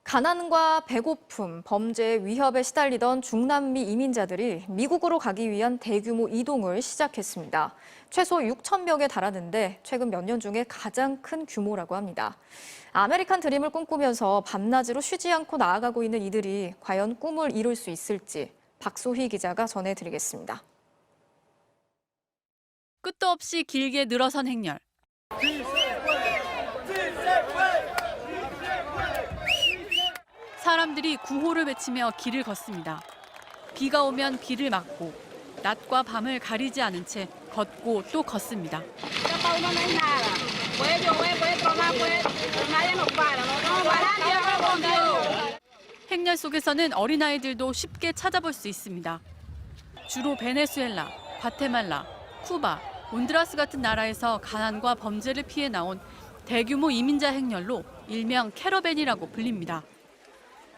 가난과 배고픔, 범죄의 위협에 시달리던 중남미 이민자들이 미국으로 가기 위한 대규모 이동을 시작했습니다. 최소 6천 명에 달하는데 최근 몇 년 중에 가장 큰 규모라고 합니다. 아메리칸 드림을 꿈꾸면서 밤낮으로 쉬지 않고 나아가고 있는 이들이 과연 꿈을 이룰 수 있을지 박소희 기자가 전해드리겠습니다. 끝도 없이 길게 늘어선 행렬. 사람들이 구호를 외치며 길을 걷습니다. 비가 오면 비를 맞고 낮과 밤을 가리지 않은 채 걷고 또 걷습니다. 행렬 속에서는 어린아이들도 쉽게 찾아볼 수 있습니다. 주로 베네수엘라, 과테말라, 쿠바, 온두라스 같은 나라에서 가난과 범죄를 피해 나온 대규모 이민자 행렬로 일명 캐러밴이라고 불립니다.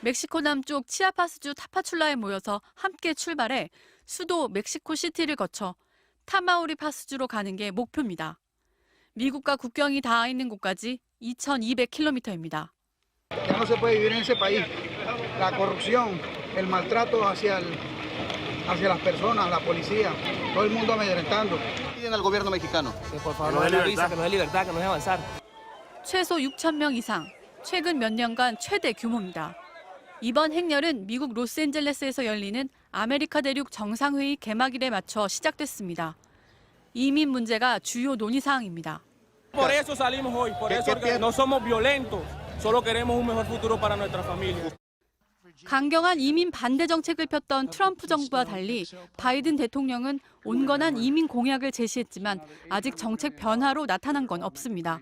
멕시코 남쪽 치아파스주 타파출라에 모여서 함께 출발해 수도 멕시코시티를 거쳐 타마우리파스주로 가는 게 목표입니다. 미국과 국경이 닿아 있는 곳까지 2,200km입니다. Ya no se puede vivir en ese país. La corrupción, el maltrato hacia las personas, la policía, todo el mundo amedrentando. Piden al gobierno mexicano. Por favor, no nos dé visa, que nos dé libertad, que nos dé avanzar. 최소 6천 명 이상, 최근 몇 년간 최대 규모입니다. 이번 행렬은 미국 로스앤젤레스에서 열리는 아메리카 대륙 정상회의 개막일에 맞춰 시작됐습니다. 이민 문제가 주요 논의 사항입니다. Por eso salimos hoy, por eso no somos violentos, solo queremos un mejor futuro para nuestra familia. 강경한 이민 반대 정책을 폈던 트럼프 정부와 달리 바이든 대통령은 온건한 이민 공약을 제시했지만 아직 정책 변화로 나타난 건 없습니다.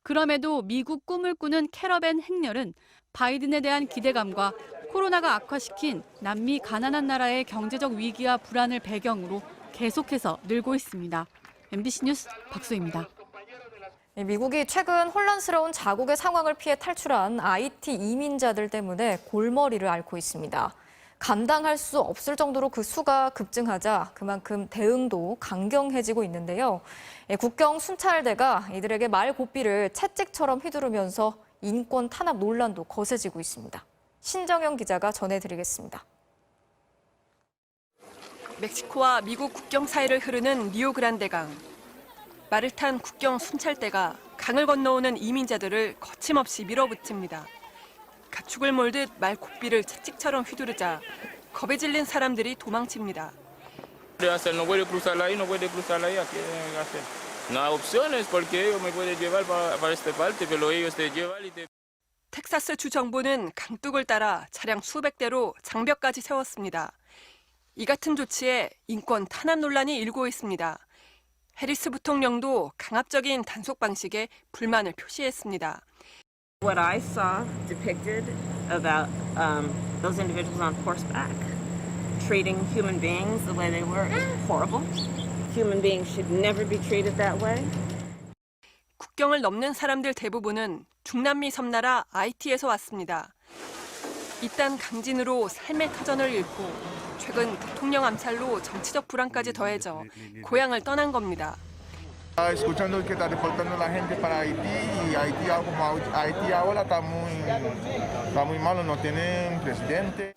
그럼에도 미국 꿈을 꾸는 캐러밴 행렬은 바이든에 대한 기대감과 코로나가 악화시킨 남미 가난한 나라의 경제적 위기와 불안을 배경으로 계속해서 늘고 있습니다. MBC 뉴스 박소희입니다. 미국이 최근 혼란스러운 자국의 상황을 피해 탈출한 IT 이민자들 때문에 골머리를 앓고 있습니다. 감당할 수 없을 정도로 그 수가 급증하자 그만큼 대응도 강경해지고 있는데요. 국경 순찰대가 이들에게 말 고삐를 채찍처럼 휘두르면서 인권 탄압 논란도 거세지고 있습니다. 신정영 기자가 전해드리겠습니다. 멕시코와 미국 국경 사이를 흐르는 리오그란데 강. 말을 탄 국경 순찰대가 강을 건너오는 이민자들을 거침없이 밀어붙입니다. 가축을 몰듯 말 고삐를 채찍처럼 휘두르자 겁에 질린 사람들이 도망칩니다. 텍사스 주 정부는 강둑을 따라 차량 수백 대로 장벽까지 세웠습니다. 이 같은 조치에 인권 탄압 논란이 일고 있습니다. 해리스 부통령도 강압적인 단속 방식에 불만을 표시했습니다. What I saw depicted about those individuals on horseback treating human beings the way they were is horrible. Human beings should never be treated that way. 국경을 넘는 사람들 대부분은 중남미 섬나라 아이티에서 왔습니다. 이딴 강진으로 삶의 터전을 잃고 최근 대통령 암살로 정치적 불안까지 더해져 고향을 떠난 겁니다. Escuchando que está deportando la gente para Haití y Haití como Haití ahora está muy malo, no tienen presidente.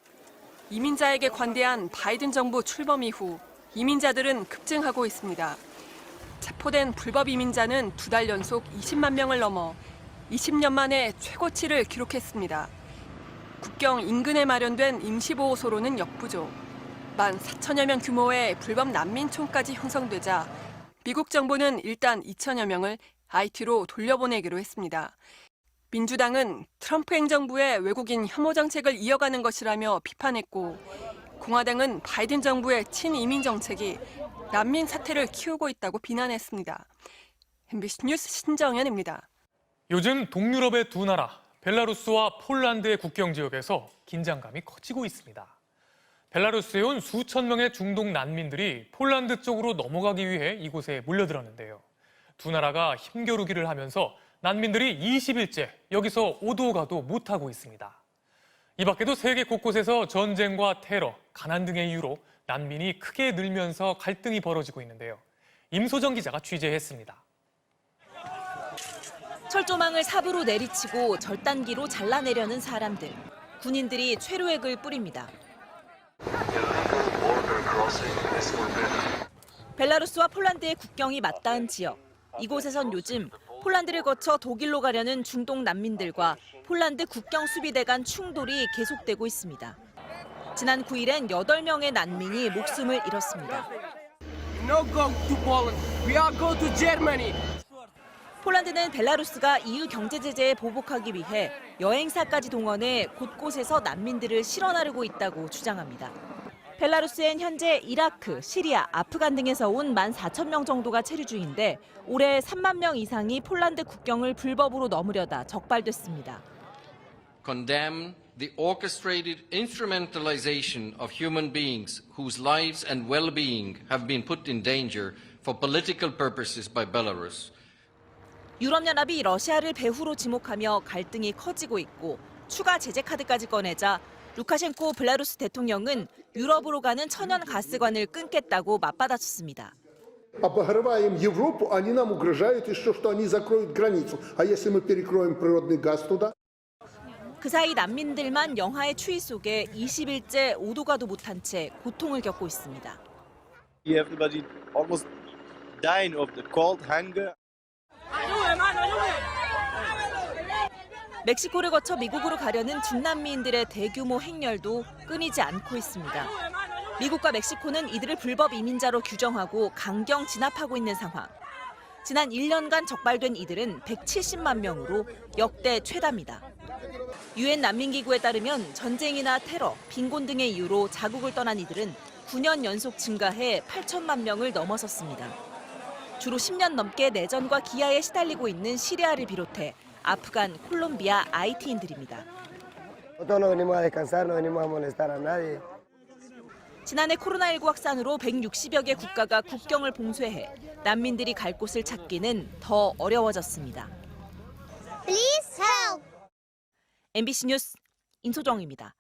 이민자에게 관대한 바이든 정부 출범 이후 이민자들은 급증하고 있습니다. 체포된 불법 이민자는 2달 연속 20만 명을 넘어 20년 만에 최고치를 기록했습니다. 국경 인근에 마련된 임시보호소로는 역부족. 14,000여 명 규모의 불법 난민촌까지 형성되자 미국 정부는 일단 2천여 명을 IT로 돌려보내기로 했습니다. 민주당은 트럼프 행정부의 외국인 혐오 정책을 이어가는 것이라며 비판했고 공화당은 바이든 정부의 친이민 정책이 난민 사태를 키우고 있다고 비난했습니다. MBC 뉴스 신정연입니다. 요즘 동유럽의 두 나라, 벨라루스와 폴란드의 국경 지역에서 긴장감이 커지고 있습니다. 벨라루스에 온 수천 명의 중동 난민들이 폴란드 쪽으로 넘어가기 위해 이곳에 몰려들었는데요. 두 나라가 힘겨루기를 하면서 난민들이 20일째 여기서 오도 가도 못하고 있습니다. 이 밖에도 세계 곳곳에서 전쟁과 테러, 가난 등의 이유로 난민이 크게 늘면서 갈등이 벌어지고 있는데요. 임소정 기자가 취재했습니다. 철조망을 삽으로 내리치고 절단기로 잘라내려는 사람들. 군인들이 최루액을 뿌립니다. 벨라루스와 폴란드의 국경이 맞닿은 지역. 이곳에선 요즘 폴란드를 거쳐 독일로 가려는 중동 난민들과 폴란드 국경 수비대 간 충돌이 계속되고 있습니다. 지난 9일엔 8명의 난민이 목숨을 잃었습니다. No go to Poland. We are go to Germany. 폴란드는 벨라루스가 EU 경제 제재에 보복하기 위해 여행사까지 동원해 곳곳에서 난민들을 실어나르고 있다고 주장합니다. 벨라루스엔 현재 이라크, 시리아, 아프간 등에서 온 14,000명 정도가 체류 중인데 올해 3만 명 이상이 폴란드 국경을 불법으로 넘으려다 적발됐습니다. Condemn the orchestrated instrumentalization of human beings whose lives and well-being have been put in danger for political purposes by Belarus. 유럽연합이 러시아를 배후로 지목하며 갈등이 커지고 있고 추가 제재 카드까지 꺼내자 루카셴코 벨라루스 대통령은 유럽으로 가는 천연 가스관을 끊겠다고 맞받아쳤습니다. Обогреваем Европу, они нам угрожают еще, что они закроют границу. А если мы перекроем природный газ туда? 그 사이 난민들만 영하의 추위 속에 20일째 오도가도 못한 채 고통을 겪고 있습니다. Everybody almost dying of the cold, hunger. 멕시코를 거쳐 미국으로 가려는 중남미인들의 대규모 행렬도 끊이지 않고 있습니다. 미국과 멕시코는 이들을 불법 이민자로 규정하고 강경 진압하고 있는 상황. 지난 1년간 적발된 이들은 170만 명으로 역대 최다입니다. 유엔 난민기구에 따르면 전쟁이나 테러, 빈곤 등의 이유로 자국을 떠난 이들은 9년 연속 증가해 8천만 명을 넘어섰습니다. 주로 10년 넘게 내전과 기아에 시달리고 있는 시리아를 비롯해 아프간, 콜롬비아 IT인들입니다. 지난해 코로나19 확산으로 160여 개 국가가 국경을 봉쇄해 난민들이 갈 곳을 찾기는 더 어려워졌습니다. Please help. MBC 뉴스 임소정입니다.